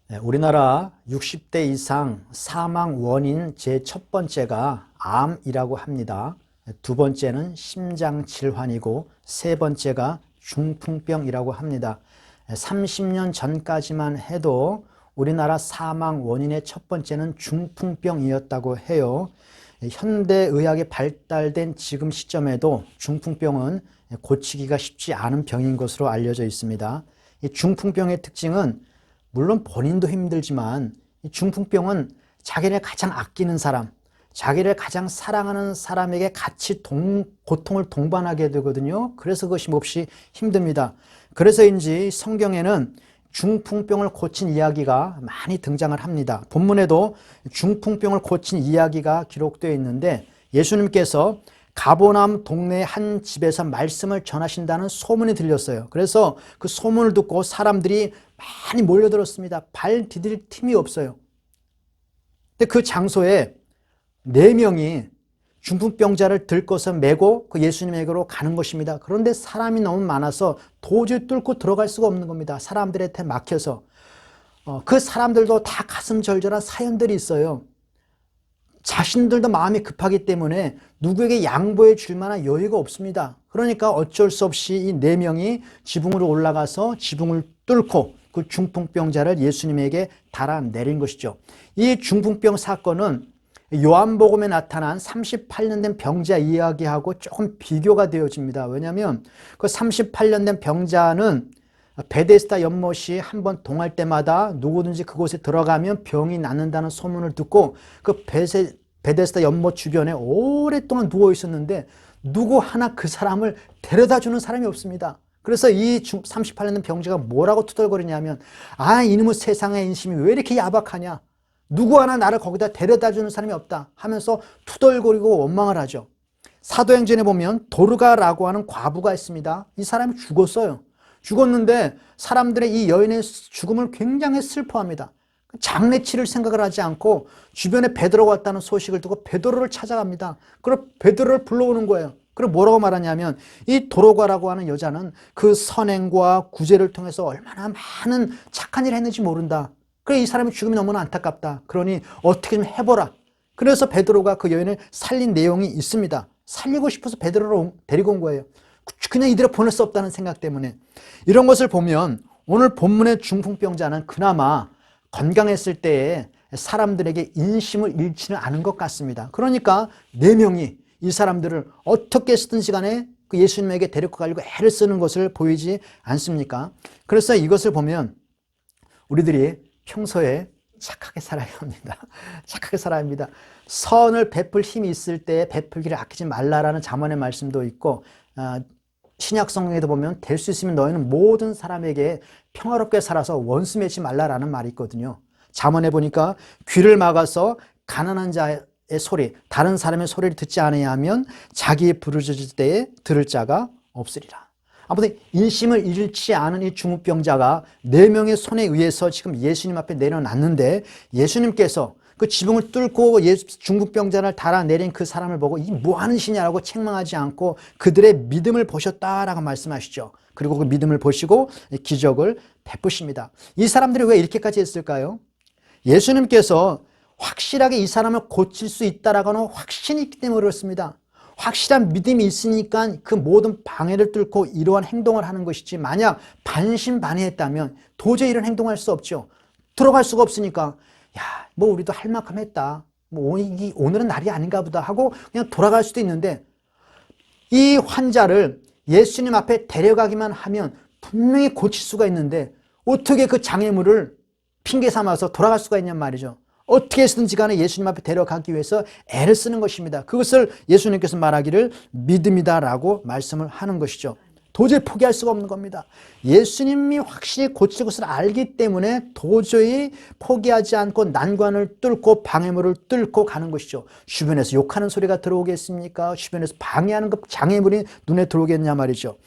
네, 우리나라 60대 이상 사망 원인 제 첫 번째가 암이라고 합니다. 두 번째는 심장질환이고 세 번째가 중풍병이라고 합니다. 30년 전까지만 해도 우리나라 사망 원인의 첫 번째는 중풍병이었다고 해요. 현대의학이 발달된 지금 시점에도 중풍병은 고치기가 쉽지 않은 병인 것으로 알려져 있습니다. 이 중풍병의 특징은 물론 본인도 힘들지만 이 중풍병은 자기를 가장 아끼는 사람, 자기를 가장 사랑하는 사람에게 같이 고통을 동반하게 되거든요. 그래서 그것이 몹시 힘듭니다. 그래서인지 성경에는 중풍병을 고친 이야기가 많이 등장을 합니다. 본문에도 중풍병을 고친 이야기가 기록되어 있는데 예수님께서 가버나움 동네 한 집에서 말씀을 전하신다는 소문이 들렸어요. 그래서 그 소문을 듣고 사람들이 많이 몰려들었습니다. 발 디딜 틈이 없어요. 근데 그 장소에 4명이 중풍병자를 들고서 메고 그 예수님에게로 가는 것입니다. 그런데 사람이 너무 많아서 도저히 뚫고 들어갈 수가 없는 겁니다. 사람들한테 막혀서. 그 사람들도 다 가슴 절절한 사연들이 있어요. 자신들도 마음이 급하기 때문에 누구에게 양보해 줄 만한 여유가 없습니다. 그러니까 어쩔 수 없이 이 4명이 지붕으로 올라가서 지붕을 뚫고 그 중풍병자를 예수님에게 달아내린 것이죠. 이 중풍병 사건은 요한복음에 나타난 38년 된 병자 이야기하고 조금 비교가 되어집니다. 왜냐하면 그 38년 된 병자는 베데스다 연못이 한번 동할 때마다 누구든지 그곳에 들어가면 병이 낫는다는 소문을 듣고 그 베데스다 연못 주변에 오랫동안 누워 있었는데 누구 하나 그 사람을 데려다 주는 사람이 없습니다. 그래서 이 38년 된 병자가 뭐라고 투덜거리냐면 이놈의 세상의 인심이 왜 이렇게 야박하냐, 누구 하나 나를 거기다 데려다 주는 사람이 없다 하면서 투덜거리고 원망을 하죠. 사도행전에 보면 도르가라고 하는 과부가 있습니다. 이 사람이 죽었어요. 죽었는데 사람들의 이 여인의 죽음을 굉장히 슬퍼합니다. 장례치를 생각을 하지 않고 주변에 베드로가 왔다는 소식을 듣고 베드로를 찾아갑니다. 그리고 베드로를 불러오는 거예요. 그리고 뭐라고 말하냐면 이 도로가라고 하는 여자는 그 선행과 구제를 통해서 얼마나 많은 착한 일을 했는지 모른다. 그래, 이 사람의 죽음이 너무나 안타깝다. 그러니 어떻게 좀 해보라. 그래서 베드로가 그 여인을 살린 내용이 있습니다. 살리고 싶어서 베드로를 데리고 온 거예요. 그냥 이대로 보낼 수 없다는 생각 때문에. 이런 것을 보면 오늘 본문의 중풍병자는 그나마 건강했을 때에 사람들에게 인심을 잃지는 않은 것 같습니다. 그러니까 4명이 이 사람들을 어떻게 쓰든지 간에 그 예수님에게 데리고 가려고 애를 쓰는 것을 보이지 않습니까? 그래서 이것을 보면 우리들이 평소에 착하게 살아야 합니다. 착하게 살아야 합니다. 선을 베풀 힘이 있을 때 베풀기를 아끼지 말라라는 잠언의 말씀도 있고, 신약 성경에도 보면 될 수 있으면 너희는 모든 사람에게 평화롭게 살아서 원수 맺지 말라라는 말이 있거든요. 잠언에 보니까 귀를 막아서 가난한 자의 소리, 다른 사람의 소리를 듣지 않아야 하면 자기 부르짖을 때에 들을 자가 없으리라. 아무튼 인심을 잃지 않은 이 중풍병자가 4명의 손에 의해서 지금 예수님 앞에 내려놨는데 예수님께서 그 지붕을 뚫고 중풍병자를 달아내린 그 사람을 보고 이 뭐하는 시냐라고 책망하지 않고 그들의 믿음을 보셨다라고 말씀하시죠. 그리고 그 믿음을 보시고 기적을 베푸십니다. 이 사람들이 왜 이렇게까지 했을까요? 예수님께서 확실하게 이 사람을 고칠 수 있다라고 하는 확신이 있기 때문에 그렇습니다. 확실한 믿음이 있으니까 그 모든 방해를 뚫고 이러한 행동을 하는 것이지, 만약 반신반의했다면 도저히 이런 행동할 수 없죠. 들어갈 수가 없으니까 뭐 우리도 할 만큼 했다, 뭐 오늘은 날이 아닌가 보다 하고 그냥 돌아갈 수도 있는데, 이 환자를 예수님 앞에 데려가기만 하면 분명히 고칠 수가 있는데 어떻게 그 장애물을 핑계 삼아서 돌아갈 수가 있냔 말이죠. 어떻게 해서든지 간에 예수님 앞에 데려가기 위해서 애를 쓰는 것입니다. 그것을 예수님께서 말하기를 믿음이다라고 말씀을 하는 것이죠. 도저히 포기할 수가 없는 겁니다. 예수님이 확실히 고칠 것을 알기 때문에 도저히 포기하지 않고 난관을 뚫고 방해물을 뚫고 가는 것이죠. 주변에서 욕하는 소리가 들어오겠습니까? 주변에서 방해하는 것, 장애물이 눈에 들어오겠냐 말이죠.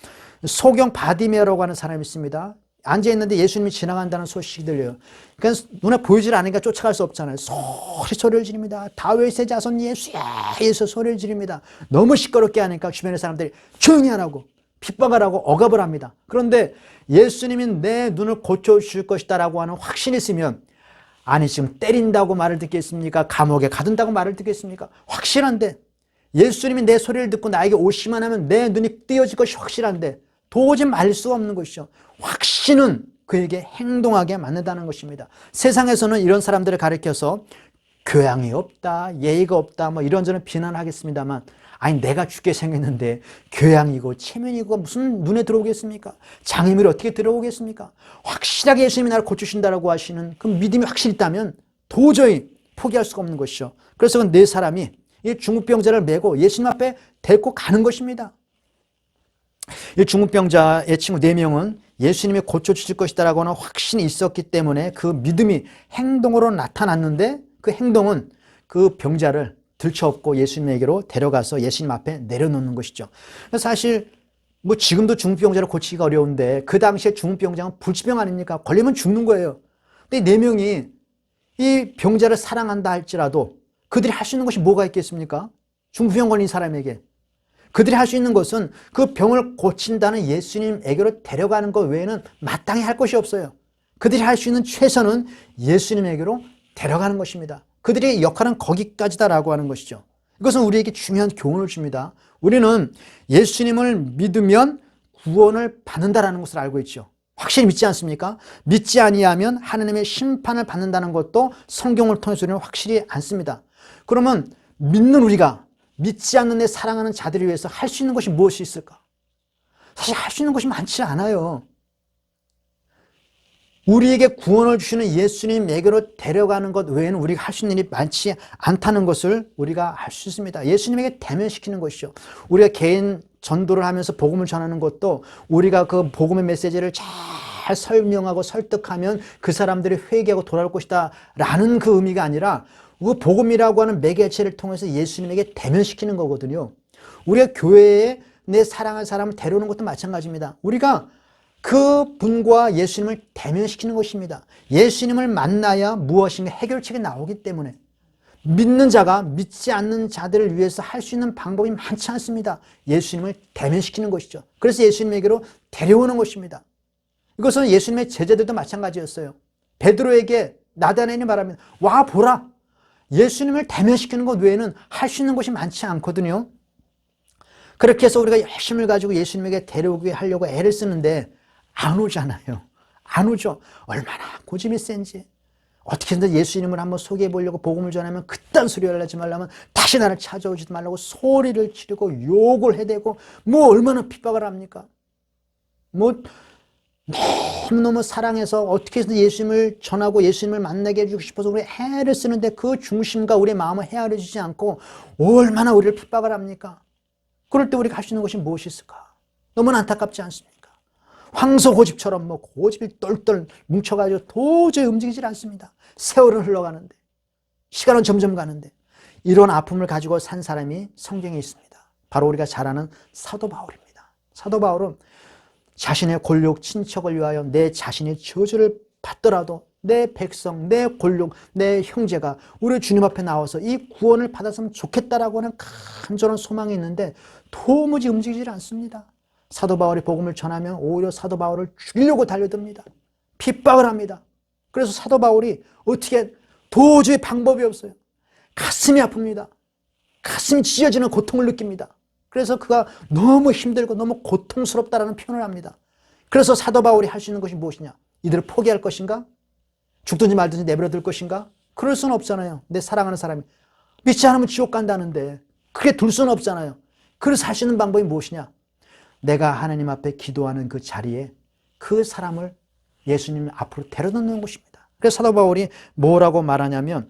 소경 바디메어라고 하는 사람이 있습니다. 앉아있는데 예수님이 지나간다는 소식이 들려요. 그러니까 눈에 보이질 않으니까 쫓아갈 수 없잖아요. 소리를 지릅니다. 다윗의 자손 예수야, 예수 소리를 지릅니다. 너무 시끄럽게 하니까 주변의 사람들이 조용히 하라고 핍박을 하고 억압을 합니다. 그런데 예수님이 내 눈을 고쳐주실 것이다 라고 하는 확신이 있으면 아니 지금 때린다고 말을 듣겠습니까? 감옥에 가둔다고 말을 듣겠습니까? 확실한데 예수님이 내 소리를 듣고 나에게 오시만 하면 내 눈이 띄어질 것이 확실한데 도저히 말 수 없는 것이죠. 확신은 그에게 행동하게 만든다는 것입니다. 세상에서는 이런 사람들을 가리켜서 교양이 없다, 예의가 없다, 뭐 이런저런 비난하겠습니다만, 아니 내가 죽게 생겼는데 교양이고 체면이고 무슨 눈에 들어오겠습니까? 장애물이 어떻게 들어오겠습니까? 확실하게 예수님이 나를 고치신다라고 하시는 그 믿음이 확실히 있다면 도저히 포기할 수가 없는 것이죠. 그래서 그 네 사람이 이 중풍병자를 메고 예수님 앞에 데리고 가는 것입니다. 이 중풍병자의 친구 4명은 예수님이 고쳐주실 것이다라고 하는 확신이 있었기 때문에 그 믿음이 행동으로 나타났는데 그 행동은 그 병자를 들쳐업고 예수님에게로 데려가서 예수님 앞에 내려놓는 것이죠. 사실 뭐 지금도 중풍병자를 고치기가 어려운데 그 당시에 중풍병자는 불치병 아닙니까? 걸리면 죽는 거예요. 근데 4명이 이 병자를 사랑한다 할지라도 그들이 할 수 있는 것이 뭐가 있겠습니까? 중풍병 걸린 사람에게 그들이 할 수 있는 것은 그 병을 고친다는 예수님에게로 데려가는 것 외에는 마땅히 할 것이 없어요. 그들이 할 수 있는 최선은 예수님에게로 데려가는 것입니다. 그들의 역할은 거기까지다라고 하는 것이죠. 이것은 우리에게 중요한 교훈을 줍니다. 우리는 예수님을 믿으면 구원을 받는다라는 것을 알고 있죠. 확실히 믿지 않습니까? 믿지 아니하면 하나님의 심판을 받는다는 것도 성경을 통해서 우리는 확실히 않습니다. 그러면 믿는 우리가 믿지 않는 내 사랑하는 자들을 위해서 할 수 있는 것이 무엇이 있을까? 사실 할 수 있는 것이 많지 않아요. 우리에게 구원을 주시는 예수님에게로 데려가는 것 외에는 우리가 할 수 있는 일이 많지 않다는 것을 우리가 알 수 있습니다. 예수님에게 대면시키는 것이죠. 우리가 개인 전도를 하면서 복음을 전하는 것도 우리가 그 복음의 메시지를 잘 설명하고 설득하면 그 사람들이 회개하고 돌아올 것이다 라는 그 의미가 아니라 그 복음이라고 하는 매개체를 통해서 예수님에게 대면시키는 거거든요. 우리가 교회에 내 사랑하는 사람을 데려오는 것도 마찬가지입니다. 우리가 그 분과 예수님을 대면시키는 것입니다. 예수님을 만나야 무엇인가 해결책이 나오기 때문에 믿는 자가 믿지 않는 자들을 위해서 할 수 있는 방법이 많지 않습니다. 예수님을 대면시키는 것이죠. 그래서 예수님에게로 데려오는 것입니다. 이것은 예수님의 제자들도 마찬가지였어요. 베드로에게 나다나엘이 말합니다. 와 보라. 예수님을 대면시키는 것 외에는 할 수 있는 것이 많지 않거든요. 그렇게 해서 우리가 열심을 가지고 예수님에게 데려오게 하려고 애를 쓰는데 안 오잖아요. 안 오죠. 얼마나 고집이 센지. 어떻게든 예수님을 한번 소개해 보려고 복음을 전하면 그딴 소리를 하지 말라면 다시 나를 찾아오지도 말라고 소리를 지르고 욕을 해대고 뭐 얼마나 핍박을 합니까? 뭐 너무너무 사랑해서 어떻게 해서 예수님을 전하고 예수님을 만나게 해주고 싶어서 우리 애를 쓰는데 그 중심과 우리의 마음을 헤아려 주지 않고 얼마나 우리를 핍박을 합니까? 그럴 때 우리가 할 수 있는 것이 무엇이 있을까? 너무나 안타깝지 않습니까? 황소 고집처럼 뭐 고집이 똘똘 뭉쳐가지고 도저히 움직이질 않습니다. 세월은 흘러가는데 시간은 점점 가는데 이런 아픔을 가지고 산 사람이 성경에 있습니다. 바로 우리가 잘 아는 사도 바울입니다. 사도 바울은 자신의 골육 친척을 위하여 내 자신이 저주를 받더라도 내 백성, 내 골육, 내 형제가 우리 주님 앞에 나와서 이 구원을 받았으면 좋겠다라고 하는 간절한 소망이 있는데 도무지 움직이질 않습니다. 사도 바울이 복음을 전하면 오히려 사도 바울을 죽이려고 달려듭니다. 핍박을 합니다. 그래서 사도 바울이 어떻게 도저히 방법이 없어요. 가슴이 아픕니다. 가슴이 찢어지는 고통을 느낍니다. 그래서 그가 너무 힘들고 너무 고통스럽다라는 표현을 합니다. 그래서 사도 바울이 할 수 있는 것이 무엇이냐? 이들을 포기할 것인가? 죽든지 말든지 내버려둘 것인가? 그럴 수는 없잖아요. 내 사랑하는 사람이 믿지 않으면 지옥 간다는데 그게 둘 수는 없잖아요. 그래서 할 수 있는 방법이 무엇이냐? 내가 하나님 앞에 기도하는 그 자리에 그 사람을 예수님 앞으로 데려다 놓는 것입니다. 그래서 사도 바울이 뭐라고 말하냐면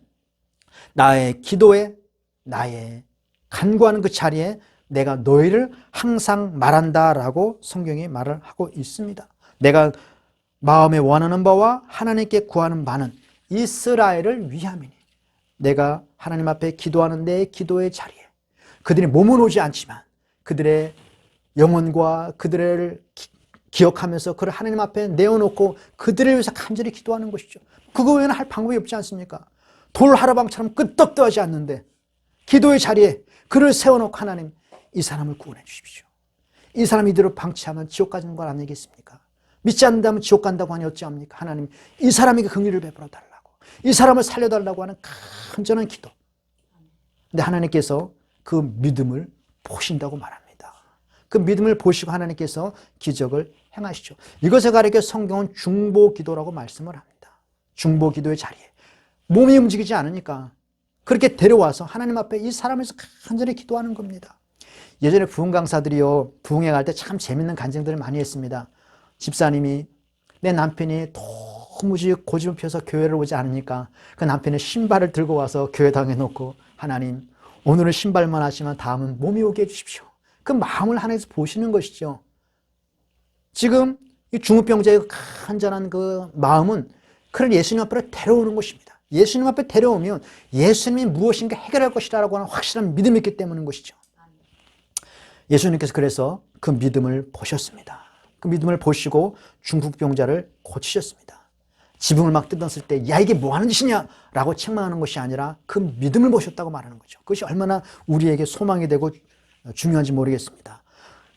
나의 기도에 나의 간구하는 그 자리에 내가 너희를 항상 말한다라고 성경이 말을 하고 있습니다. 내가 마음에 원하는 바와 하나님께 구하는 바는 이스라엘을 위함이니 내가 하나님 앞에 기도하는 내 기도의 자리에 그들이 몸은 오지 않지만 그들의 영혼과 그들을 기억하면서 그를 하나님 앞에 내어놓고 그들을 위해서 간절히 기도하는 것이죠. 그거 외에는 할 방법이 없지 않습니까? 돌 하라방처럼 끄떡도 하지 않는데 기도의 자리에 그를 세워놓고 하나님 이 사람을 구원해 주십시오. 이 사람이 이대로 방치하면 지옥 가는 걸 아니겠습니까? 믿지 않는다면 지옥 간다고 하니 어찌합니까? 하나님 이 사람에게 긍휼을 베풀어 달라고 이 사람을 살려달라고 하는 간절한 기도. 근데 하나님께서 그 믿음을 보신다고 말합니다. 그 믿음을 보시고 하나님께서 기적을 행하시죠. 이것을 가리켜 성경은 중보기도라고 말씀을 합니다. 중보기도의 자리에 몸이 움직이지 않으니까 그렇게 데려와서 하나님 앞에 이 사람에서 간절히 기도하는 겁니다. 예전에 부흥 강사들이요, 부흥회 갈 때 참 재밌는 간증들을 많이 했습니다. 집사님이 내 남편이 도무지 고집을 펴서 교회를 오지 않으니까 그 남편의 신발을 들고 와서 교회당에 놓고 하나님 오늘은 신발만 하시면 다음은 몸이 오게 해주십시오. 그 마음을 하나님께서 보시는 것이죠. 지금 이 중풍병자의 간절한 그 마음은 그를 예수님 앞으로 데려오는 것입니다. 예수님 앞에 데려오면 예수님이 무엇인가 해결할 것이라고 하는 확실한 믿음이 있기 때문인 것이죠. 예수님께서 그래서 그 믿음을 보셨습니다. 그 믿음을 보시고 중풍병자를 고치셨습니다. 지붕을 막 뜯었을 때 야 이게 뭐 하는 짓이냐 라고 책망하는 것이 아니라 그 믿음을 보셨다고 말하는 거죠. 그것이 얼마나 우리에게 소망이 되고 중요한지 모르겠습니다.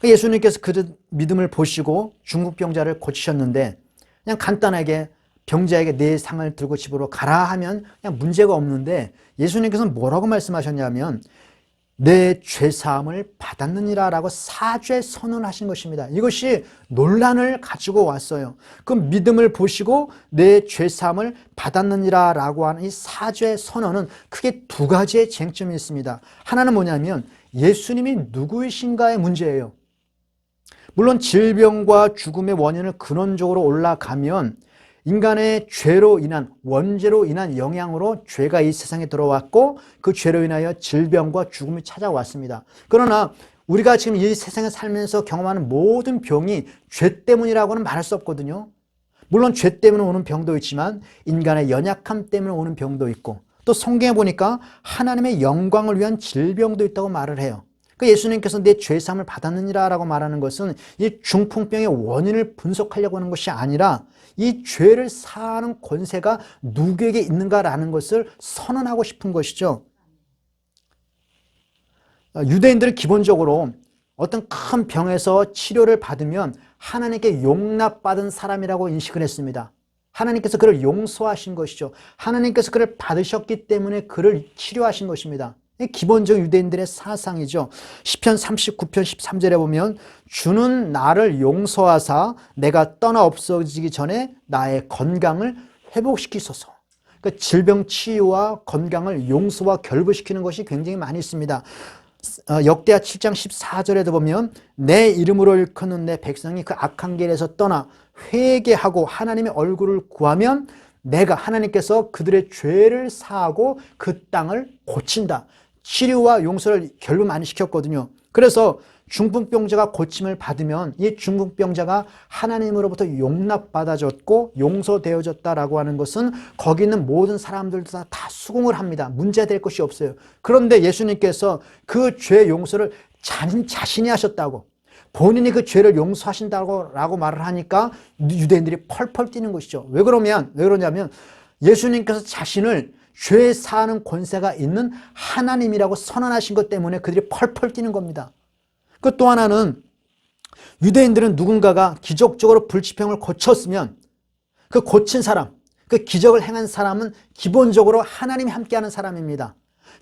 예수님께서 그 믿음을 보시고 중풍병자를 고치셨는데 그냥 간단하게 병자에게 내 상을 들고 집으로 가라 하면 그냥 문제가 없는데 예수님께서는 뭐라고 말씀하셨냐면 내 죄사함을 받았느니라 라고 사죄 선언하신 것입니다. 이것이 논란을 가지고 왔어요. 그 믿음을 보시고 내 죄사함을 받았느니라 라고 하는 이 사죄 선언은 크게 두 가지의 쟁점이 있습니다. 하나는 뭐냐면 예수님이 누구이신가의 문제예요. 물론 질병과 죽음의 원인을 근원적으로 올라가면 인간의 죄로 인한 원죄로 인한 영향으로 죄가 이 세상에 들어왔고 그 죄로 인하여 질병과 죽음이 찾아왔습니다. 그러나 우리가 지금 이 세상에 살면서 경험하는 모든 병이 죄 때문이라고는 말할 수 없거든요. 물론 죄 때문에 오는 병도 있지만 인간의 연약함 때문에 오는 병도 있고 또 성경에 보니까 하나님의 영광을 위한 질병도 있다고 말을 해요. 예수님께서 내 죄사함을 받았느니라 라고 말하는 것은 이 중풍병의 원인을 분석하려고 하는 것이 아니라 이 죄를 사하는 권세가 누구에게 있는가라는 것을 선언하고 싶은 것이죠. 유대인들은 기본적으로 어떤 큰 병에서 치료를 받으면 하나님께 용납받은 사람이라고 인식을 했습니다. 하나님께서 그를 용서하신 것이죠. 하나님께서 그를 받으셨기 때문에 그를 치료하신 것입니다. 기본적인 유대인들의 사상이죠. 시편 39편 13절에 보면 주는 나를 용서하사 내가 떠나 없어지기 전에 나의 건강을 회복시키소서. 그러니까 질병 치유와 건강을 용서와 결부시키는 것이 굉장히 많이 있습니다. 역대하 7장 14절에도 보면 내 이름으로 일컫는 내 백성이 그 악한 길에서 떠나 회개하고 하나님의 얼굴을 구하면 내가 하나님께서 그들의 죄를 사하고 그 땅을 고친다. 치료와 용서를 결국 많이 시켰거든요. 그래서 중풍병자가 고침을 받으면 이 중풍병자가 하나님으로부터 용납받아졌고 용서되어졌다라고 하는 것은 거기 있는 모든 사람들도 다 수긍을 합니다. 문제될 것이 없어요. 그런데 예수님께서 그 죄 용서를 자신이 하셨다고 본인이 그 죄를 용서하신다고 말을 하니까 유대인들이 펄펄 뛰는 것이죠. 왜 그러냐면 예수님께서 자신을 죄 사하는 권세가 있는 하나님이라고 선언하신 것 때문에 그들이 펄펄 뛰는 겁니다. 그 또 하나는 유대인들은 누군가가 기적적으로 불치병을 고쳤으면 그 고친 사람, 그 기적을 행한 사람은 기본적으로 하나님이 함께하는 사람입니다.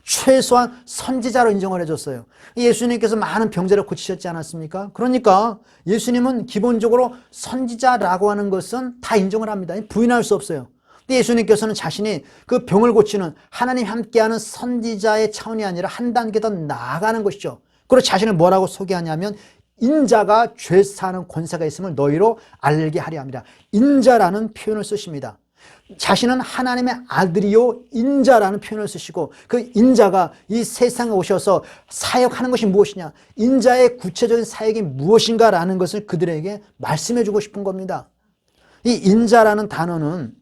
최소한 선지자로 인정을 해줬어요. 예수님께서 많은 병자를 고치셨지 않았습니까? 그러니까 예수님은 기본적으로 선지자라고 하는 것은 다 인정을 합니다. 부인할 수 없어요. 예수님께서는 자신이 그 병을 고치는 하나님 함께하는 선지자의 차원이 아니라 한 단계 더 나아가는 것이죠. 그리고 자신을 뭐라고 소개하냐면 인자가 죄 사하는 권세가 있음을 너희로 알게 하려 합니다. 인자라는 표현을 쓰십니다. 자신은 하나님의 아들이요 인자라는 표현을 쓰시고 그 인자가 이 세상에 오셔서 사역하는 것이 무엇이냐, 인자의 구체적인 사역이 무엇인가라는 것을 그들에게 말씀해 주고 싶은 겁니다. 이 인자라는 단어는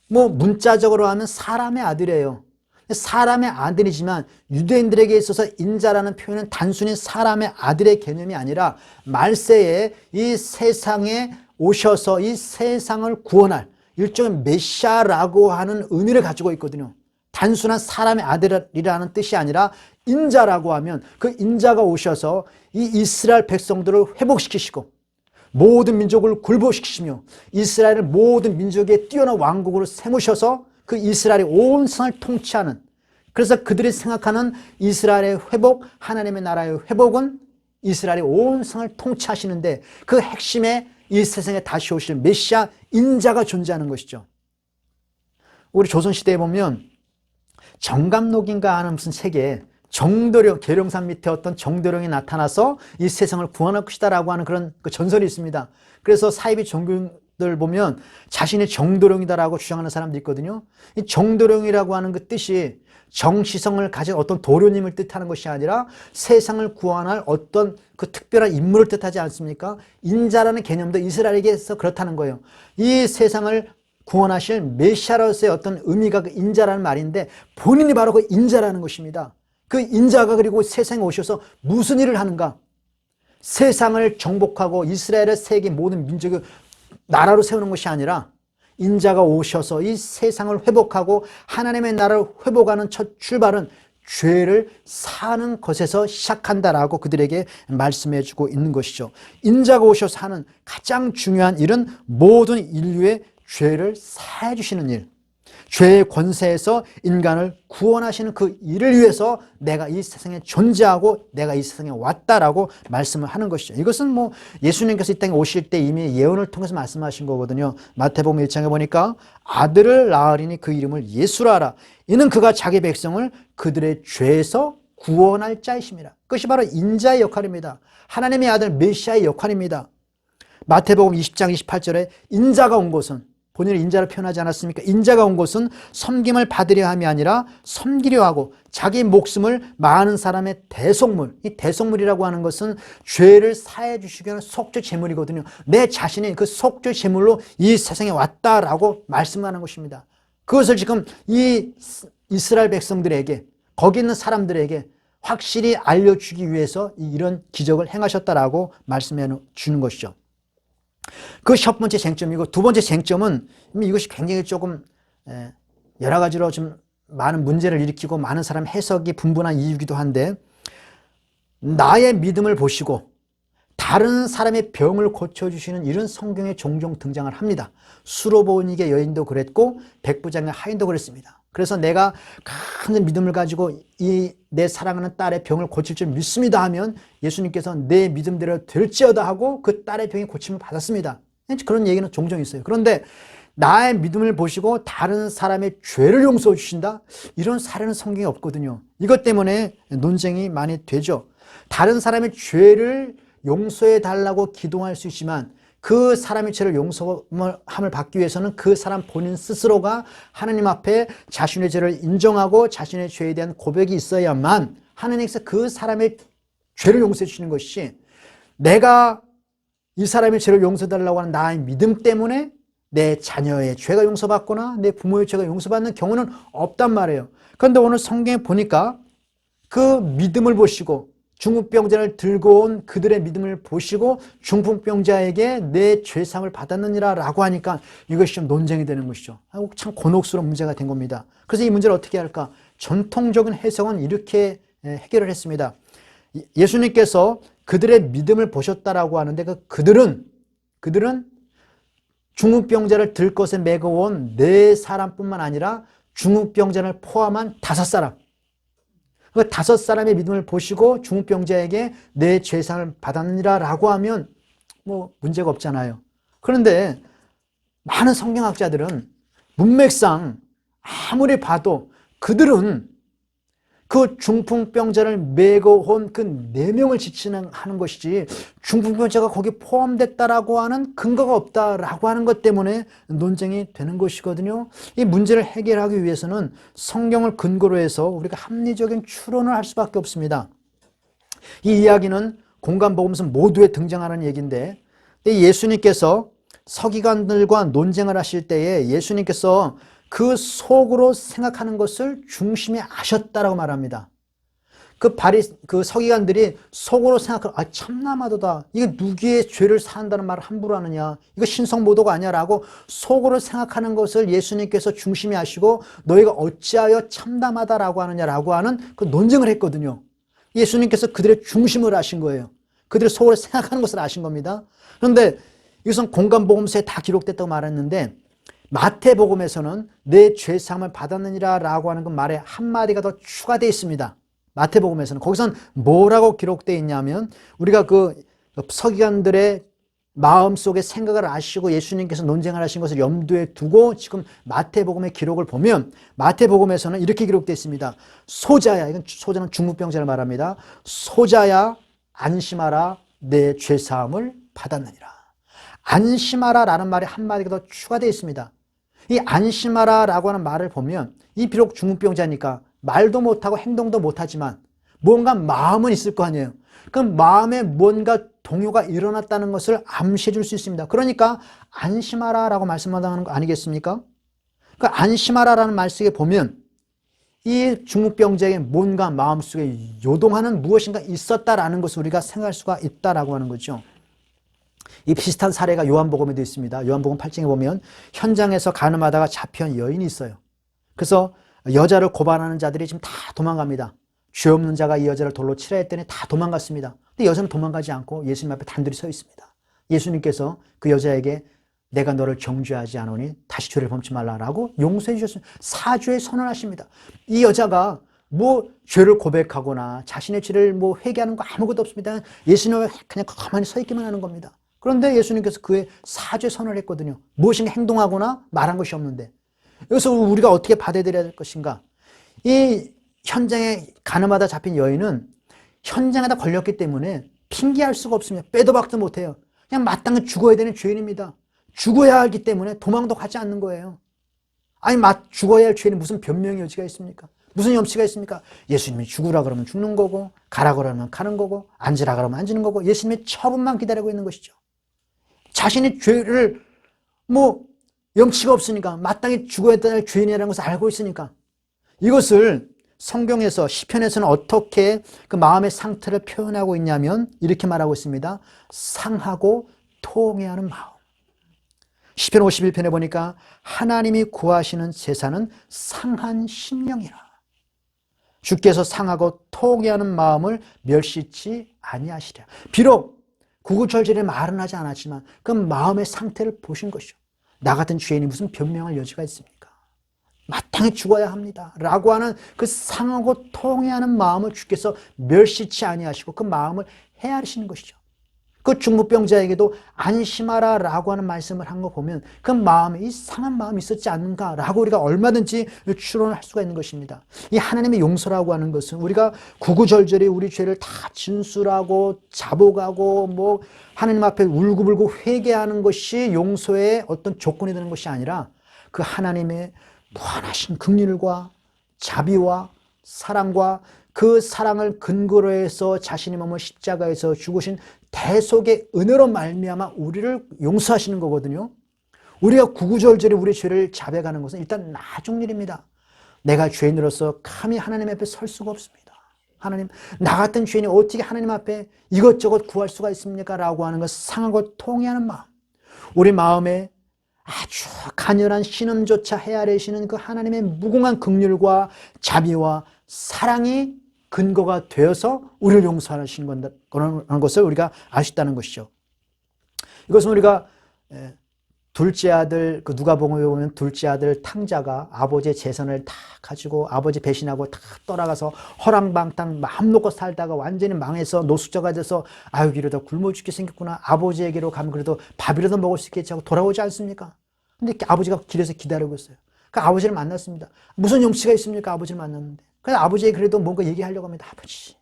문자적으로 하면 사람의 아들이에요. 사람의 아들이지만 유대인들에게 있어서 인자라는 표현은 단순히 사람의 아들의 개념이 아니라 말세에 이 세상에 오셔서 이 세상을 구원할 일종의 메시아라고 하는 의미를 가지고 있거든요. 단순한 사람의 아들이라는 뜻이 아니라 인자라고 하면 그 인자가 오셔서 이 이스라엘 백성들을 회복시키시고 모든 민족을 굴복시키시며 이스라엘을 모든 민족의 뛰어난 왕국으로 세우셔서 그 이스라엘이 온 성을 통치하는, 그래서 그들이 생각하는 이스라엘의 회복, 하나님의 나라의 회복은 이스라엘이 온 성을 통치하시는데 그 핵심에 이 세상에 다시 오실 메시아 인자가 존재하는 것이죠. 우리 조선시대에 보면 정감록인가 하는 무슨 책에 정도령, 계룡산 밑에 어떤 정도령이 나타나서 이 세상을 구원할 것이다 라고 하는 그런 그 전설이 있습니다. 그래서 사이비 종교들 보면 자신이 정도령이다라고 주장하는 사람도 있거든요. 이 정도령이라고 하는 그 뜻이 정시성을 가진 어떤 도련님을 뜻하는 것이 아니라 세상을 구원할 어떤 그 특별한 인물을 뜻하지 않습니까? 인자라는 개념도 이스라엘에게서 그렇다는 거예요. 이 세상을 구원하실 메시아로서의 어떤 의미가 그 인자라는 말인데 본인이 바로 그 인자라는 것입니다. 그 인자가 그리고 세상에 오셔서 무슨 일을 하는가? 세상을 정복하고 이스라엘의 세계 모든 민족을 나라로 세우는 것이 아니라 인자가 오셔서 이 세상을 회복하고 하나님의 나라를 회복하는 첫 출발은 죄를 사는 것에서 시작한다라고 그들에게 말씀해 주고 있는 것이죠. 인자가 오셔서 하는 가장 중요한 일은 모든 인류의 죄를 사해 주시는 일, 죄의 권세에서 인간을 구원하시는 그 일을 위해서 내가 이 세상에 존재하고 내가 이 세상에 왔다라고 말씀을 하는 것이죠. 이것은 뭐 예수님께서 이 땅에 오실 때 이미 예언을 통해서 말씀하신 거거든요. 마태복음 1장에 보니까 아들을 낳으리니 그 이름을 예수라 하라. 이는 그가 자기 백성을 그들의 죄에서 구원할 자이심이라. 그것이 바로 인자의 역할입니다. 하나님의 아들 메시아의 역할입니다. 마태복음 20장 28절에 인자가 온 것은, 본인을 인자로 표현하지 않았습니까? 인자가 온 것은 섬김을 받으려 함이 아니라 섬기려 하고 자기 목숨을 많은 사람의 대속물, 이 대속물이라고 하는 것은 죄를 사해 주시기 위한 속죄 제물이거든요. 내 자신이 그 속죄 제물로 이 세상에 왔다라고 말씀하는 것입니다. 그것을 지금 이 이스라엘 백성들에게, 거기 있는 사람들에게 확실히 알려주기 위해서 이런 기적을 행하셨다라고 말씀해 주는 것이죠. 그 첫 번째 쟁점이고, 두 번째 쟁점은 이것이 굉장히 조금 여러 가지로 좀 많은 문제를 일으키고 많은 사람 해석이 분분한 이유이기도 한데, 나의 믿음을 보시고 다른 사람의 병을 고쳐주시는 이런 성경에 종종 등장을 합니다. 수로보니게 여인도 그랬고 백부장의 하인도 그랬습니다. 그래서 내가 큰 믿음을 가지고 이 내 사랑하는 딸의 병을 고칠 줄 믿습니다 하면 예수님께서 내 믿음대로 될지어다 하고 그 딸의 병이 고침을 받았습니다. 그런 얘기는 종종 있어요. 그런데 나의 믿음을 보시고 다른 사람의 죄를 용서해 주신다? 이런 사례는 성경에 없거든요. 이것 때문에 논쟁이 많이 되죠. 다른 사람의 죄를 용서해 달라고 기도할 수 있지만 그 사람의 죄를 용서함을 받기 위해서는 그 사람 본인 스스로가 하나님 앞에 자신의 죄를 인정하고 자신의 죄에 대한 고백이 있어야만 하나님께서 그 사람의 죄를 용서해 주시는 것이, 내가 이 사람의 죄를 용서해 달라고 하는 나의 믿음 때문에 내 자녀의 죄가 용서받거나 내 부모의 죄가 용서받는 경우는 없단 말이에요. 그런데 오늘 성경에 보니까 그 믿음을 보시고 중풍병자를 들고 온 그들의 믿음을 보시고 중풍병자에게 내 죄상을 받았느니라 라고 하니까 이것이 좀 논쟁이 되는 것이죠. 참 곤혹스러운 문제가 된 겁니다. 그래서 이 문제를 어떻게 할까? 전통적인 해석은 이렇게 해결을 했습니다. 예수님께서 그들의 믿음을 보셨다라고 하는데 그들은 중풍병자를 들 것에 메고 온 4사람뿐만 아니라 중풍병자를 포함한 5사람, 그 5사람의 믿음을 보시고 중풍병자에게 내 죄상을 받았느니라 라고 하면 뭐 문제가 없잖아요. 그런데 많은 성경학자들은 문맥상 아무리 봐도 그들은 그 중풍병자를 메고 온 그 4명을 지칭하는 것이지 중풍병자가 거기 포함됐다라고 하는 근거가 없다라고 하는 것 때문에 논쟁이 되는 것이거든요. 이 문제를 해결하기 위해서는 성경을 근거로 해서 우리가 합리적인 추론을 할 수밖에 없습니다. 이 이야기는 공간복음서 모두에 등장하는 얘기인데, 예수님께서 서기관들과 논쟁을 하실 때에 예수님께서 그 속으로 생각하는 것을 중심에 아셨다라고 말합니다. 그 서기관들이 속으로 생각하고, 참나마도다. 이거 누구의 죄를 사한다는 말을 함부로 하느냐. 이거 신성모독 아니야 라고 속으로 생각하는 것을 예수님께서 중심에 하시고 너희가 어찌하여 참담하다라고 하느냐라고 하는 그 논쟁을 했거든요. 예수님께서 그들의 중심을 아신 거예요. 그들의 속으로 생각하는 것을 아신 겁니다. 그런데 이것은 공간복음서에 다 기록됐다고 말했는데 마태복음에서는 내 죄사함을 받았느니라 라고 하는 그 말에 한마디가 더 추가되어 있습니다. 마태복음에서는 거기선 뭐라고 기록되어 있냐면 우리가 그 서기관들의 마음속의 생각을 아시고 예수님께서 논쟁을 하신 것을 염두에 두고 지금 마태복음의 기록을 보면 마태복음에서는 이렇게 기록되어 있습니다. 소자야, 이건 소자는 중풍병자를 말합니다. 소자야 안심하라, 내 죄사함을 받았느니라. 안심하라 라는 말이 한마디가 더 추가되어 있습니다. 이 안심하라 라고 하는 말을 보면 이 비록 중풍병자니까 말도 못하고 행동도 못하지만 뭔가 마음은 있을 거 아니에요. 그 마음에 뭔가 동요가 일어났다는 것을 암시해 줄 수 있습니다. 그러니까 안심하라 라고 말씀하는 거 아니겠습니까? 그 안심하라 라는 말씀에 보면 이 중풍병자에게 뭔가 마음속에 요동하는 무엇인가 있었다라는 것을 우리가 생각할 수가 있다라고 하는 거죠. 이 비슷한 사례가 요한복음에도 있습니다. 요한복음 8장에 보면 현장에서 가늠하다가 잡혀온 여인이 있어요. 그래서 여자를 고발하는 자들이 지금 다 도망갑니다. 죄 없는 자가 이 여자를 돌로 치라 했더니 다 도망갔습니다. 근데 여자는 도망가지 않고 예수님 앞에 단둘이 서 있습니다. 예수님께서 그 여자에게 내가 너를 정죄하지 않으니 다시 죄를 범치 말라라고 용서해 주셨습니다. 사죄의 선언을 하십니다. 이 여자가 뭐 죄를 고백하거나 자신의 죄를 뭐 회개하는 거 아무것도 없습니다. 예수님 앞에 그냥 가만히 서 있기만 하는 겁니다. 그런데 예수님께서 그의 사죄 선언을 했거든요. 무엇인가 행동하거나 말한 것이 없는데 여기서 우리가 어떻게 받아들여야 될 것인가? 이 현장에 가늠하다 잡힌 여인은 현장에다 걸렸기 때문에 핑계할 수가 없습니다. 빼도 박도 못해요. 그냥 마땅히 죽어야 되는 죄인입니다. 죽어야 하기 때문에 도망도 가지 않는 거예요. 아니 죽어야 할 죄인이 무슨 변명의 여지가 있습니까? 무슨 염치가 있습니까? 예수님이 죽으라 그러면 죽는 거고 가라 그러면 가는 거고 앉으라 그러면 앉는 거고 예수님의 처분만 기다리고 있는 것이죠. 자신이 죄를 뭐 염치가 없으니까 마땅히 죽어야 될 죄인이라는 것을 알고 있으니까 이것을 성경에서 시편에서는 어떻게 그 마음의 상태를 표현하고 있냐면 이렇게 말하고 있습니다. 상하고 통회하는 마음. 시편 51편에 보니까 하나님이 구하시는 제사는 상한 심령이라. 주께서 상하고 통회하는 마음을 멸시치 아니하시랴. 비록 구구절절히 말은 하지 않았지만 그 마음의 상태를 보신 것이죠. 나 같은 죄인이 무슨 변명할 여지가 있습니까? 마땅히 죽어야 합니다 라고 하는 그 상하고 통회하는 마음을 주께서 멸시치 아니하시고 그 마음을 헤아리시는 것이죠. 그 중풍병자에게도 안심하라 라고 하는 말씀을 한 거 보면 그 마음에 이 상한 마음이 있었지 않는가 라고 우리가 얼마든지 추론을 할 수가 있는 것입니다. 이 하나님의 용서라고 하는 것은 우리가 구구절절히 우리 죄를 다 진술하고 자복하고 뭐 하나님 앞에 울고불고 회개하는 것이 용서의 어떤 조건이 되는 것이 아니라 그 하나님의 무한하신 긍휼과 자비와 사랑과 그 사랑을 근거로 해서 자신의 몸을 십자가에서 죽으신 대속의 은혜로 말미암아 우리를 용서하시는 거거든요. 우리가 구구절절히 우리 죄를 자백하는 것은 일단 나중 일입니다. 내가 죄인으로서 감히 하나님 앞에 설 수가 없습니다. 하나님, 나 같은 죄인이 어떻게 하나님 앞에 이것저것 구할 수가 있습니까? 라고 하는 것 상하고 통회하는 마음. 우리 마음에 아주 간절한 신음조차 헤아리시는 그 하나님의 무궁한 긍휼과 자비와 사랑이 근거가 되어서 우리를 용서하시는 것을 우리가 알 수 있다는 것이죠. 이것은 우리가 둘째 아들, 그 누가복음에 보면 둘째 아들 탕자가 아버지의 재산을 다 가지고 아버지 배신하고 다 떠나가서 허랑방탕 마음 놓고 살다가 완전히 망해서 노숙자가 돼서 아유 이러다 굶어 죽게 생겼구나. 아버지에게로 가면 그래도 밥이라도 먹을 수 있겠지 하고 돌아오지 않습니까? 근데 아버지가 길에서 기다리고 있어요. 그 아버지를 만났습니다. 무슨 염치가 있습니까? 아버지를 만났는데. 그래서 아버지에게 그래도 뭔가 얘기하려고 합니다. 아버지,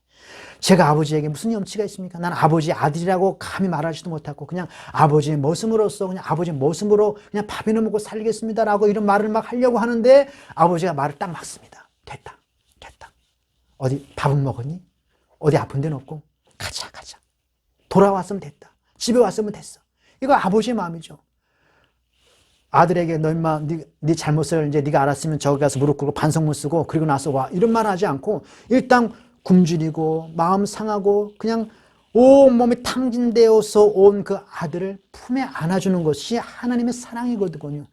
제가 아버지에게 무슨 염치가 있습니까? 난 아버지의 아들이라고 감히 말하지도 못하고 그냥 아버지의 모습으로서 그냥 아버지의 모습으로 그냥 밥이나 먹고 살겠습니다라고 이런 말을 막 하려고 하는데 아버지가 말을 딱 막습니다. 됐다. 어디 밥은 먹었니? 어디 아픈 데는 없고 가자. 돌아왔으면 됐다. 집에 왔으면 됐어. 이거 아버지의 마음이죠. 아들에게 너 임마 네 잘못을 이제 네가 알았으면 저기 가서 무릎 꿇고 반성문 쓰고 그리고 나서 와 이런 말 하지 않고 일단 굶주리고 마음 상하고 그냥 온몸이 탕진되어서 온 그 아들을 품에 안아주는 것이 하나님의 사랑이거든요.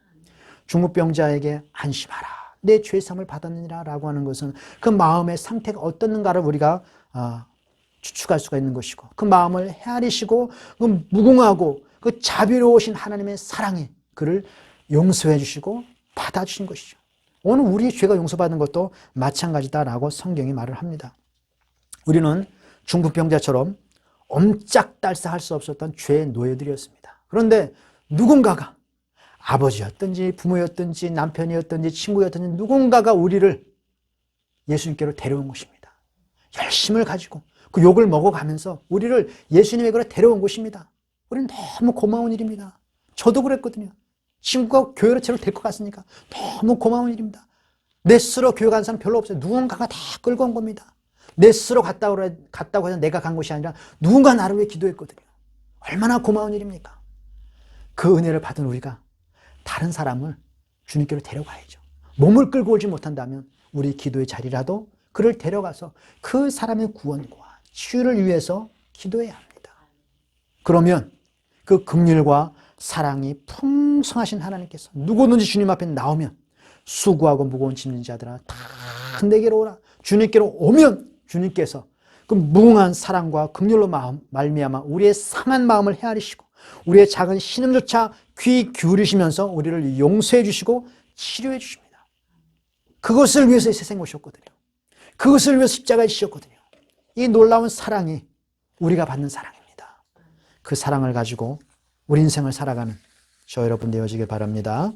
중풍병자에게 안심하라 내 죄사함을 받았느니라 라고 하는 것은 그 마음의 상태가 어떻는가를 우리가 추측할 수가 있는 것이고 그 마음을 헤아리시고 그 무궁하고 그 자비로우신 하나님의 사랑이 그를 용서해 주시고 받아주신 것이죠. 오늘 우리의 죄가 용서받는 것도 마찬가지다라고 성경이 말을 합니다. 우리는 중풍병자처럼 옴짝달싹할 수 없었던 죄의 노예들이었습니다. 그런데 누군가가 아버지였든지 부모였든지 남편이었든지 친구였든지 누군가가 우리를 예수님께로 데려온 것입니다. 열심을 가지고 그 욕을 먹어가면서 우리를 예수님에게로 데려온 것입니다. 우리는 너무 고마운 일입니다. 저도 그랬거든요. 친구가 교회로 저를 데리고 갔으니까 너무 고마운 일입니다. 내 스스로 교회 간 사람 별로 없어요. 누군가가 다 끌고 온 겁니다. 내 스스로 갔다고 해서 내가 간 것이 아니라 누군가 나를 위해 기도했거든요. 얼마나 고마운 일입니까? 그 은혜를 받은 우리가 다른 사람을 주님께로 데려가야죠. 몸을 끌고 오지 못한다면 우리 기도의 자리라도 그를 데려가서 그 사람의 구원과 치유를 위해서 기도해야 합니다. 그러면 그 긍휼과 사랑이 풍성하신 하나님께서 누구든지 주님 앞에 나오면 수고하고 무거운 짐진 자들아 다 내게로 오라. 주님께로 오면 주님께서 그 무궁한 사랑과 긍휼로 말미암아 우리의 상한 마음을 헤아리시고 우리의 작은 신음조차 귀 기울이시면서 우리를 용서해 주시고 치료해 주십니다. 그것을 위해서 이 세상에 오셨거든요. 그것을 위해서 십자가에 지셨거든요. 이 놀라운 사랑이 우리가 받는 사랑입니다. 그 사랑을 가지고 우리 인생을 살아가는 저 여러분 되어지길 바랍니다.